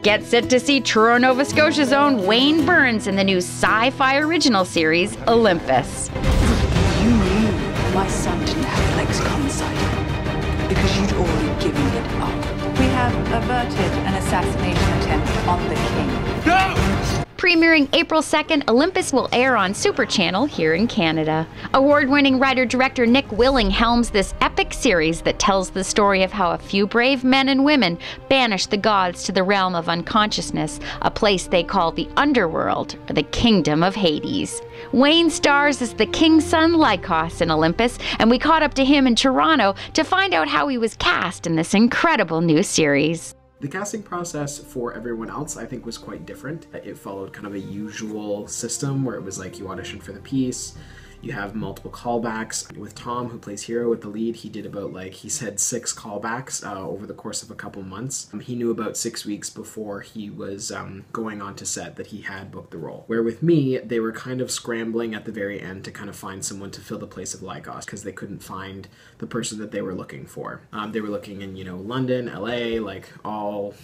Get set to see Truro, Nova Scotia's own Wayne Burns in the new sci-fi original series, Olympus. You knew my son didn't have lexicon sight because you'd already given it up. We have averted an assassination attempt on the king. No! Premiering April 2nd, Olympus will air on Super Channel here in Canada. Award-winning writer-director Nick Willing helms this epic series that tells the story of how a few brave men and women banished the gods to the realm of unconsciousness, a place they call the underworld, or the kingdom of Hades. Wayne stars as the king's son Lycos in Olympus, and we caught up to him in Toronto to find out how he was cast in this incredible new series. The casting process for everyone else, I think, was quite different. It followed kind of a usual system where it was like you audition for the piece, you have multiple callbacks. With Tom, who plays Hero with the lead, he did about, like, he said 6 callbacks over the course of a couple months. He knew about 6 weeks before he was going on to set that he had booked the role. Where with me, they were kind of scrambling at the very end to kind of find someone to fill the place of Lycos because they couldn't find the person that they were looking for. They were looking in, you know, London, LA, like all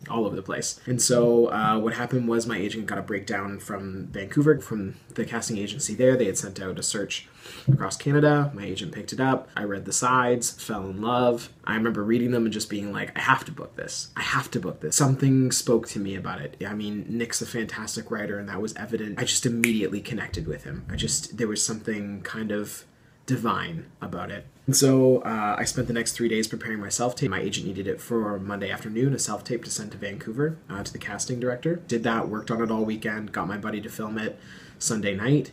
over the place. And so what happened was my agent got a breakdown from Vancouver, from the casting agency there. They had sent out a search across Canada. My agent picked it up. I read the sides, fell in love. I remember reading them and just being like, I have to book this. I have to book this. Something spoke to me about it. I mean, Nick's a fantastic writer and that was evident. I just immediately connected with him. There was something kind of divine about it. And so I spent the next 3 days preparing my self-tape. My agent needed it for Monday afternoon, a self-tape to send to Vancouver, to the casting director. Did that, worked on it all weekend, got my buddy to film it Sunday night,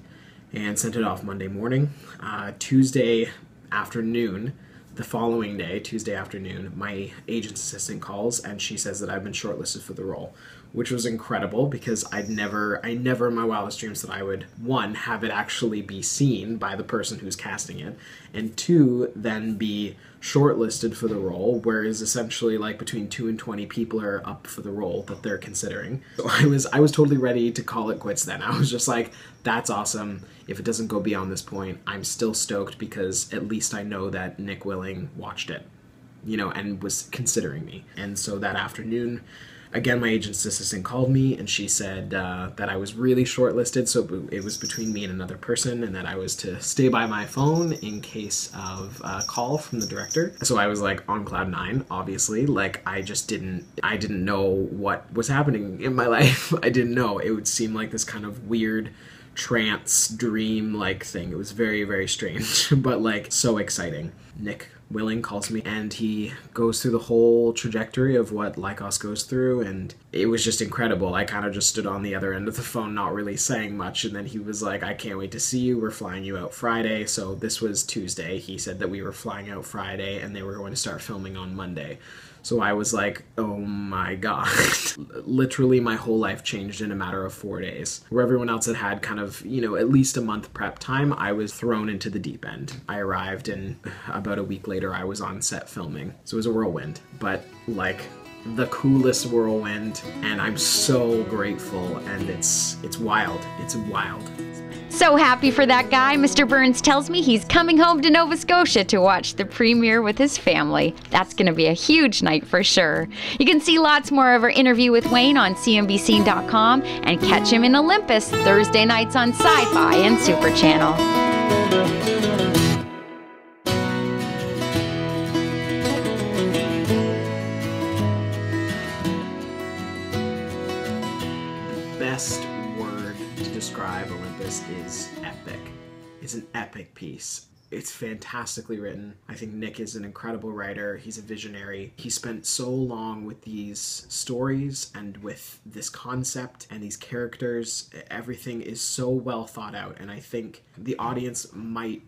and sent it off Monday morning. Tuesday afternoon, the following day, Tuesday afternoon, my agent's assistant calls and she says that I've been shortlisted for the role, which was incredible because I never in my wildest dreams that I would, 1, have it actually be seen by the person who's casting it, and 2, then be shortlisted for the role, whereas essentially like between 2 and 20 people are up for the role that they're considering. So I was totally ready to call it quits then. I was just like, that's awesome. If it doesn't go beyond this point, I'm still stoked because at least I know that Nick Willing watched it, you know, and was considering me. And so that afternoon, again, my agent's assistant called me and she said that I was really shortlisted, so it was between me and another person, and that I was to stay by my phone in case of a call from the director. So I was like on cloud 9, obviously. Like I didn't know what was happening in my life. I didn't know. It would seem like this kind of weird trance dream-like thing. It was very, very strange, but like so exciting. Nick Willing calls me and he goes through the whole trajectory of what Lycos goes through, and it was just incredible. I kind of just stood on the other end of the phone not really saying much, and then he was like, I can't wait to see you, we're flying you out Friday. So this was Tuesday. He said that we were flying out Friday and they were going to start filming on Monday. So I was like, oh my god. Literally my whole life changed in a matter of 4 days. Where everyone else had had kind of, you know, at least a month prep time, I was thrown into the deep end. I arrived and about a week later I was on set filming. So it was a whirlwind, but like the coolest whirlwind, and I'm so grateful, and it's wild. It's wild. So happy for that guy. Mr. Burns tells me he's coming home to Nova Scotia to watch the premiere with his family. That's going to be a huge night for sure. You can see lots more of our interview with Wayne on cnbc.com and catch him in Olympus Thursday nights on Sci-Fi and Super Channel. Best word to describe Olympus is epic. It's an epic piece. It's fantastically written. I think Nick is an incredible writer. He's a visionary. He spent so long with these stories and with this concept and these characters. Everything is so well thought out, and I think the audience might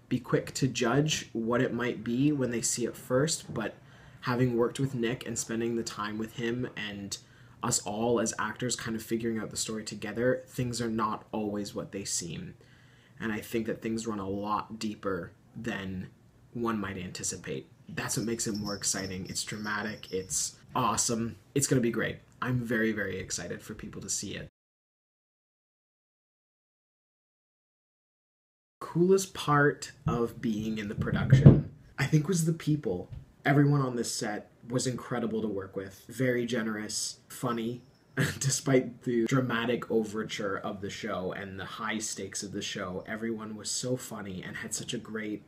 be quick to judge what it might be when they see it first, but having worked with Nick and spending the time with him and us all as actors kind of figuring out the story together, things are not always what they seem. And I think that things run a lot deeper than one might anticipate. That's what makes it more exciting. It's dramatic, it's awesome, it's gonna be great. I'm very, very excited for people to see it. Coolest part of being in the production, I think, was the people. Everyone on this set was incredible to work with. Very generous, funny, despite the dramatic overture of the show and the high stakes of the show. Everyone was so funny and had such a great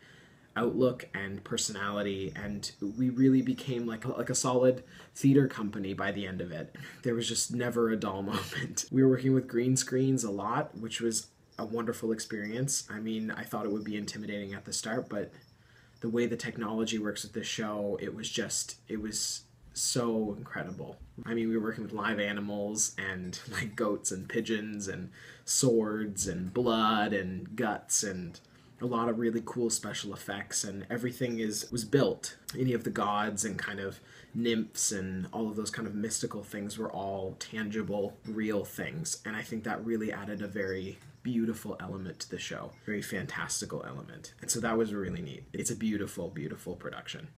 outlook and personality, and we really became like a solid theater company by the end of it. There was just never a dull moment. We were working with green screens a lot, which was a wonderful experience. I mean, I thought it would be intimidating at the start, but the way the technology works with this show, it was so incredible. I mean, we were working with live animals and like goats and pigeons and swords and blood and guts and a lot of really cool special effects, and everything was built. Any of the gods and kind of nymphs and all of those kind of mystical things were all tangible, real things. And I think that really added a very beautiful element to the show, very fantastical element. And so that was really neat. It's a beautiful, beautiful production.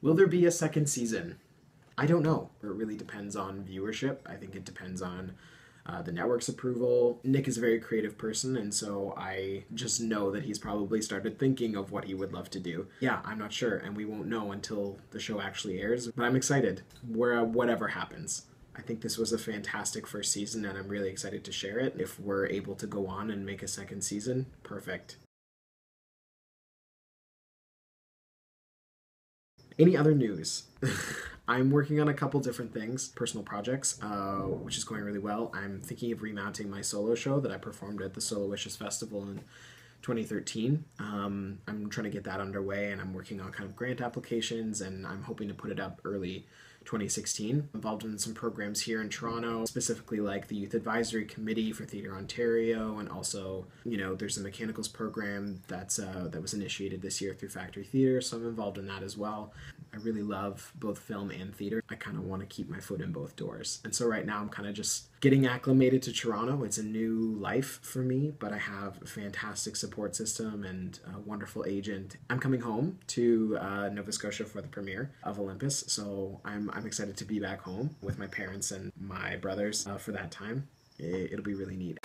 Will there be a second season? I don't know. It really depends on viewership. I think it depends on the network's approval. Nick is a very creative person, and so I just know that he's probably started thinking of what he would love to do. Yeah, I'm not sure, and we won't know until the show actually airs, but I'm excited. Whatever happens. I think this was a fantastic first season, and I'm really excited to share it. If we're able to go on and make a second season, perfect. Any other news? I'm working on a couple different things, personal projects, which is going really well. I'm thinking of remounting my solo show that I performed at the Solo Wishes Festival in 2013. I'm trying to get that underway, and I'm working on kind of grant applications, and I'm hoping to put it up early 2016. Involved in some programs here in Toronto, specifically like the Youth Advisory Committee for Theatre Ontario, and also, you know, there's a mechanicals program that was initiated this year through Factory Theatre, so I'm involved in that as well. I really love both film and theatre. I kind of want to keep my foot in both doors. And so right now I'm kind of just getting acclimated to Toronto. It's a new life for me, but I have a fantastic support system and a wonderful agent. I'm coming home to Nova Scotia for the premiere of Olympus, so I'm excited to be back home with my parents and my brothers for that time. It'll be really neat.